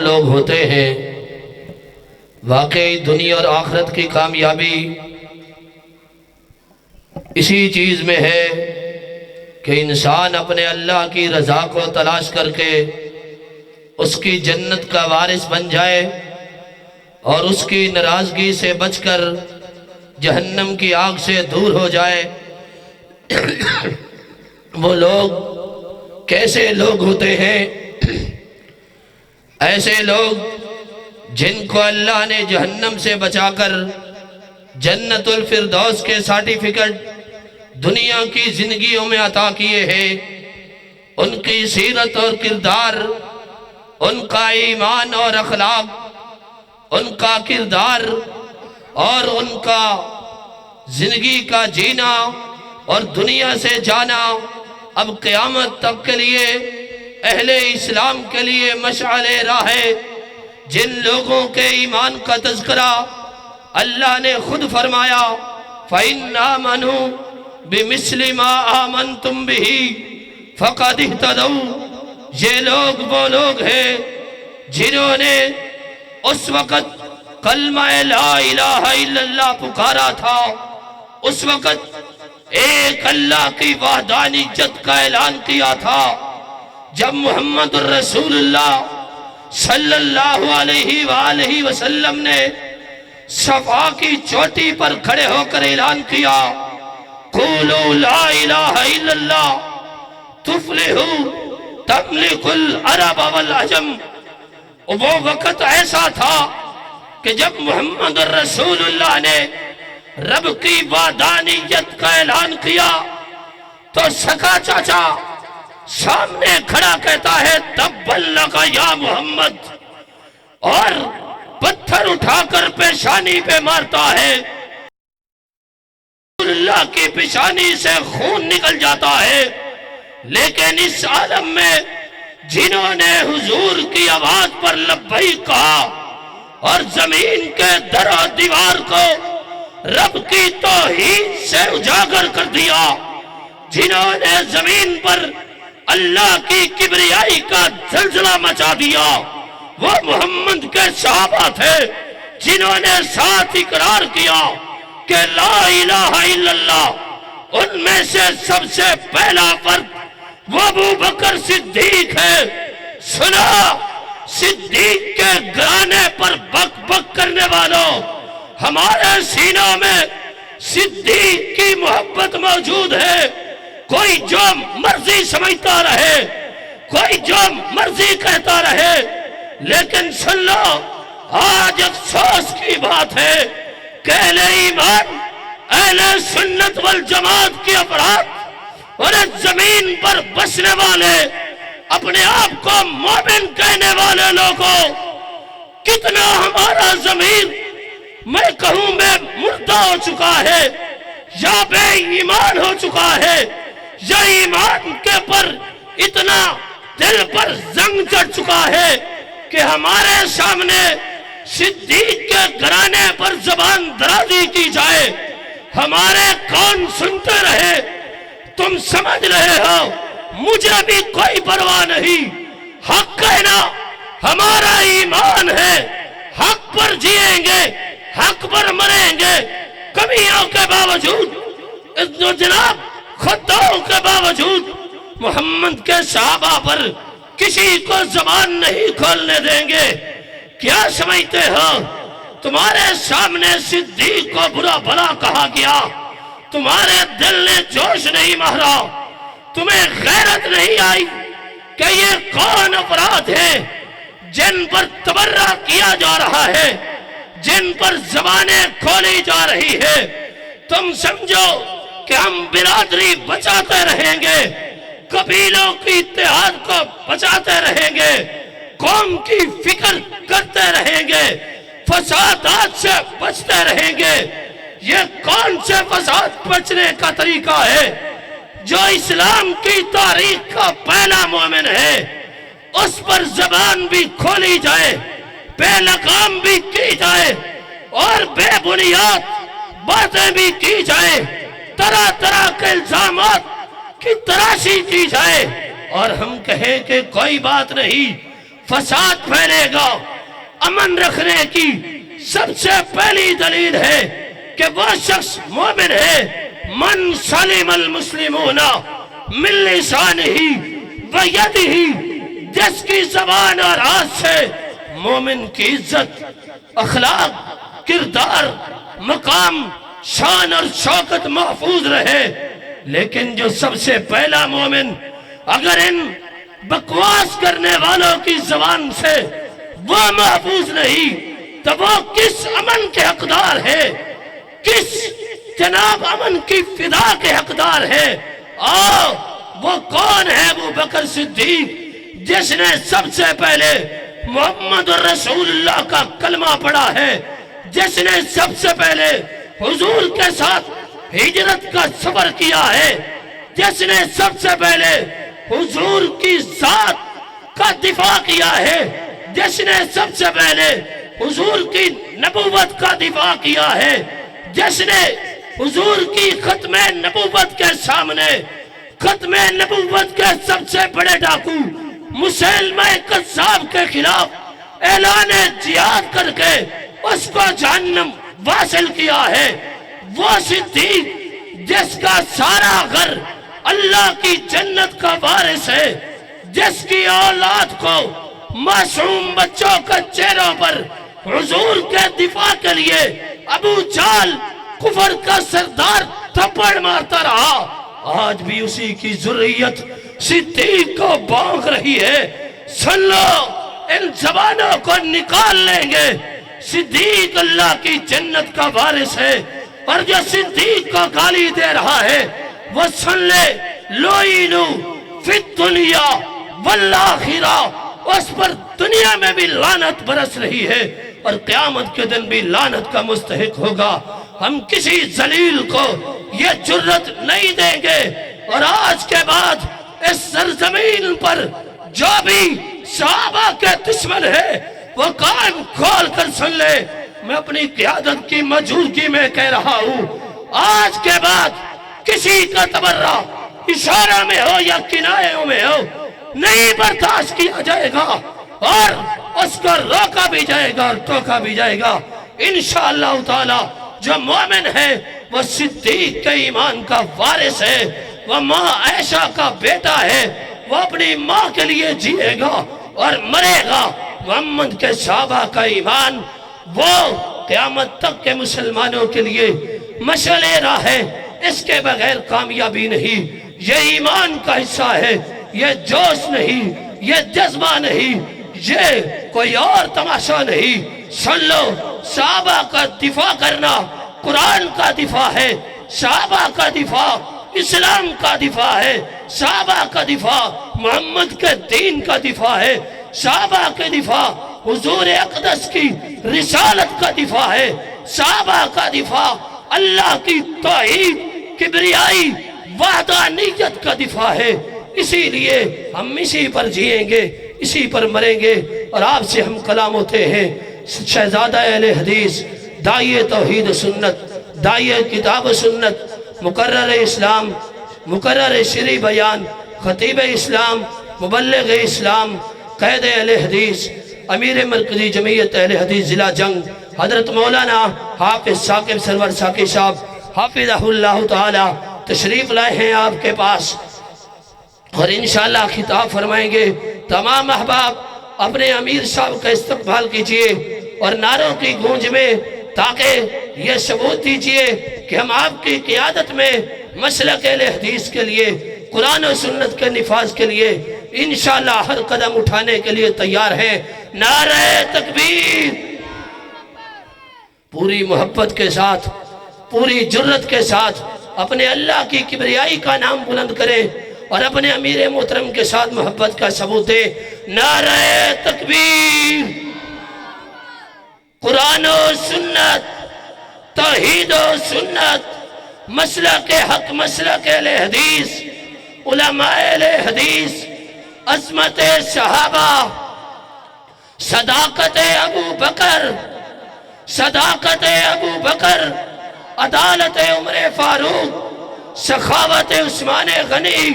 کون لوگ ہوتے ہیں؟ واقعی دنیا اور آخرت کی کامیابی اسی چیز میں ہے کہ انسان اپنے اللہ کی رضا کو تلاش کر کے اس کی جنت کا وارث بن جائے اور اس کی ناراضگی سے بچ کر جہنم کی آگ سے دور ہو جائے۔ وہ لوگ کیسے لوگ ہوتے ہیں؟ ایسے لوگ جن کو اللہ نے جہنم سے بچا کر جنت الفردوس کے سرٹیفکیٹ دنیا کی زندگیوں میں عطا کیے ہیں۔ ان کی سیرت اور کردار، ان کا ایمان اور اخلاق، ان کا کردار اور ان کا زندگی کا جینا اور دنیا سے جانا اب قیامت تک کے لیے اہل اسلام کے لیے مشعل راہ ہے۔ جن لوگوں کے ایمان کا تذکرہ اللہ نے خود فرمایا فَإِنْ آمَنُوا بِمِثْلِ مَا آمَنْتُمْ بِهِ فَقَدِ اهْتَدَوْا۔ یہ لوگ وہ لوگ ہیں جنہوں نے اس وقت کلمہ لا الہ الا اللہ پکارا تھا، اس وقت ایک اللہ کی وحدانیت کا اعلان کیا تھا۔ جب محمد الرسول اللہ صلی اللہ علیہ وآلہ وسلم نے صفا کی چوٹی پر کھڑے ہو کر اعلان کیا قولوا لا الہ الا اللہ تفلحوا تملک العرب والعجم۔ وہ وقت ایسا تھا کہ جب محمد الرسول اللہ نے رب کی وحدانیت کا اعلان کیا تو سکا چاچا سامنے کھڑا کہتا ہے تبّا لک یا محمد، اور پتھر اٹھا کر پیشانی پہ مارتا ہے۔ اللہ کی پیشانی سے خون نکل جاتا ہے، لیکن اس عالم میں جنہوں نے حضور کی آواز پر لبیک کہا اور زمین کے در و دیوار کو رب کی توحید سے اجاگر کر دیا، جنہوں نے زمین پر اللہ کی کبریائی کا زلزلہ مچا دیا، وہ محمد کے صحابہ تھے جنہوں نے ساتھ اقرار کیا کہ لا الہ الا اللہ۔ ان میں سے سب سے پہلا فرد وہ ابو بکر صدیق ہے۔ سنا صدیق کے گرانے پر بک بک کرنے والوں، ہمارے سینوں میں صدیق کی محبت موجود ہے۔ کوئی جو مرضی سمجھتا رہے، کوئی جو مرضی کہتا رہے، لیکن سن لو آج افسوس کی بات ہے کہ اہل ایمان، اہل سنت والجماعت کی افراد اور اس زمین پر بسنے والے اپنے آپ کو مومن کہنے والے لوگوں، کتنا ہمارا ضمیر میں کہوں میں مردہ ہو چکا ہے یا بے ایمان ہو چکا ہے، یا ایمان کے پر اتنا دل پر زنگ چڑھ چکا ہے کہ ہمارے سامنے صدیق کے گھرانے پر زبان درازی کی جائے، ہمارے کون سنتے رہے۔ تم سمجھ رہے ہو مجھے بھی کوئی پرواہ نہیں، حق کہنا ہمارا ایمان ہے، حق پر جیئیں گے، حق پر مریں گے، کمیوں کے باوجود، جناب خطاؤں کے باوجود محمد کے صحابہ پر کسی کو زبان نہیں کھولنے دیں گے۔ کیا سمجھتے ہو تمہارے سامنے صدیق کو برا بھلا کہا گیا، تمہارے دل نے جوش نہیں مارا، تمہیں غیرت نہیں آئی کہ یہ کون افراد ہیں جن پر تبرہ کیا جا رہا ہے، جن پر زبانیں کھولی جا رہی ہے۔ تم سمجھو کہ ہم برادری بچاتے رہیں گے، قبیلوں کی اتحاد کو بچاتے رہیں گے، قوم کی فکر کرتے رہیں گے، فسادات سے بچتے رہیں گے۔ یہ کون سے فساد بچنے کا طریقہ ہے؟ جو اسلام کی تاریخ کا پہلا مومن ہے اس پر زبان بھی کھولی جائے، بے لگام بھی کی جائے اور بے بنیاد باتیں بھی کی جائے، طرح طرح کے الزامات کی تراشی کی جائے، اور ہم کہیں کہ کوئی بات نہیں، فساد پھیلے گا۔ امن رکھنے کی سب سے پہلی دلیل ہے کہ وہ شخص مومن ہے۔ من سلم المسلمون من لسانہ ویدہ، جس کی زبان اور ہاتھ سے مومن کی عزت، اخلاق، کردار، مقام، شان اور شوکت محفوظ رہے۔ لیکن جو سب سے پہلا مومن اگر ان بکواس کرنے والوں کی زبان سے وہ محفوظ نہیں تو وہ کس امن کے حقدار ہے، کس جناب امن کی فضا کے حقدار ہے؟ وہ کون ہے؟ ابو بکر صدیق، جس نے سب سے پہلے محمد رسول اللہ کا کلمہ پڑھا ہے، جس نے سب سے پہلے حضور کے ساتھ ہجرت کا سفر کیا ہے، جس نے سب سے پہلے حضور کی ذات کا دفاع کیا ہے، جس نے سب سے پہلے حضور کی نبوت کا دفاع کیا ہے، جس نے حضور کی ختم نبوت کے سامنے ختم نبوت کے سب سے بڑے ڈاکو مسیلمہ کذاب کے خلاف اعلان جہاد کر کے اس کو جہنم واصل کیا ہے، وہ صدیق جس کا سارا گھر اللہ کی جنت کا وارث ہے، جس کی اولاد کو معصوم بچوں کے چہروں پر حضور کے دفاع کے لیے ابو جہل کفر کا سردار تھپڑ مارتا رہا، آج بھی اسی کی ذریت صدیق کو بھونک رہی ہے۔ سن لو، ان زبانوں کو نکال لیں گے۔ صدیق اللہ کی جنت کا وارث ہے، اور جو صدیق کو گالی دے رہا ہے وہ سن لے، لوئینو فی الدنیا والآخرہ، اس پر دنیا میں بھی لعنت برس رہی ہے اور قیامت کے دن بھی لعنت کا مستحق ہوگا۔ ہم کسی ذلیل کو یہ جرت نہیں دیں گے، اور آج کے بعد اس سرزمین پر جو بھی صحابہ کے دشمن ہے وہ کان کھول کر سن لے، میں اپنی قیادت کی موجودگی میں کہہ رہا ہوں، آج کے بعد کسی کا تبرہ اشارہ میں ہو یا کنایوں میں ہو نہیں برداشت کیا جائے گا، اور اس کو روکا بھی جائے گا اور ٹوکا بھی جائے گا۔ انشاءاللہ تعالی جو مومن ہے وہ صدیق کے ایمان کا وارث ہے، وہ ماں عائشہ کا بیٹا ہے، وہ اپنی ماں کے لیے جیے گا اور مرے گا۔ محمد کے صحابہ کا ایمان وہ قیامت تک کے مسلمانوں کے لیے مشعل راہ ہے، اس کے بغیر کامیابی نہیں۔ یہ ایمان کا حصہ ہے، یہ جوش نہیں، یہ جذبہ نہیں، یہ کوئی اور تماشا نہیں۔ سن لو، صحابہ کا دفاع کرنا قرآن کا دفاع ہے، صحابہ کا دفاع اسلام کا دفاع ہے، صحابہ کا دفاع محمد کے دین کا دفاع ہے، صحابہ کے دفاع حضور اقدس کی رسالت کا دفاع ہے، صحابہ کا دفاع اللہ کی توحید، کبریائی، وحدانیت کا دفاع ہے۔ اسی لیے ہم اسی پر جیئیں گے، اسی پر مریں گے، اور آپ سے ہم کلام ہوتے ہیں۔ شہزادہ اہل حدیث، داعی توحید سنت، داعی کتاب سنت، مقرر اسلام، مقرر شرعی بیان، خطیب اسلام، مبلغ اسلام، قائد اہل حدیث، امیر مرکزی جمعیت اہل حدیث ضلع جنگ، حضرت مولانا حافظ ثاقب سرور ثاقب صاحب حافظہ اللہ تعالی تشریف لائے ہیں آپ کے پاس، اور انشاءاللہ خطاب فرمائیں گے۔ تمام احباب اپنے امیر صاحب کا استقبال کیجئے اور نعروں کی گونج میں، تاکہ یہ ثبوت دیجئے کہ ہم آپ کی قیادت میں مسلک اہل حدیث کے لیے، قرآن و سنت کے نفاذ کے لیے انشاءاللہ ہر قدم اٹھانے کے لیے تیار ہیں۔ نعرہ تکبیر! پوری محبت کے ساتھ، پوری جرت کے ساتھ اپنے اللہ کی کبریائی کا نام بلند کریں اور اپنے امیر محترم کے ساتھ محبت کا ثبوت دے۔ نعرہ تکبیر! قرآن و سنت، توحید و سنت، مسلک حق، مسلک اہل حدیث، علماء اہل حدیث، عظمت صحابہ، صداقت ابو بکر، صداقت ابو بکر، عدالت عمر فاروق، سخاوت عثمان غنی،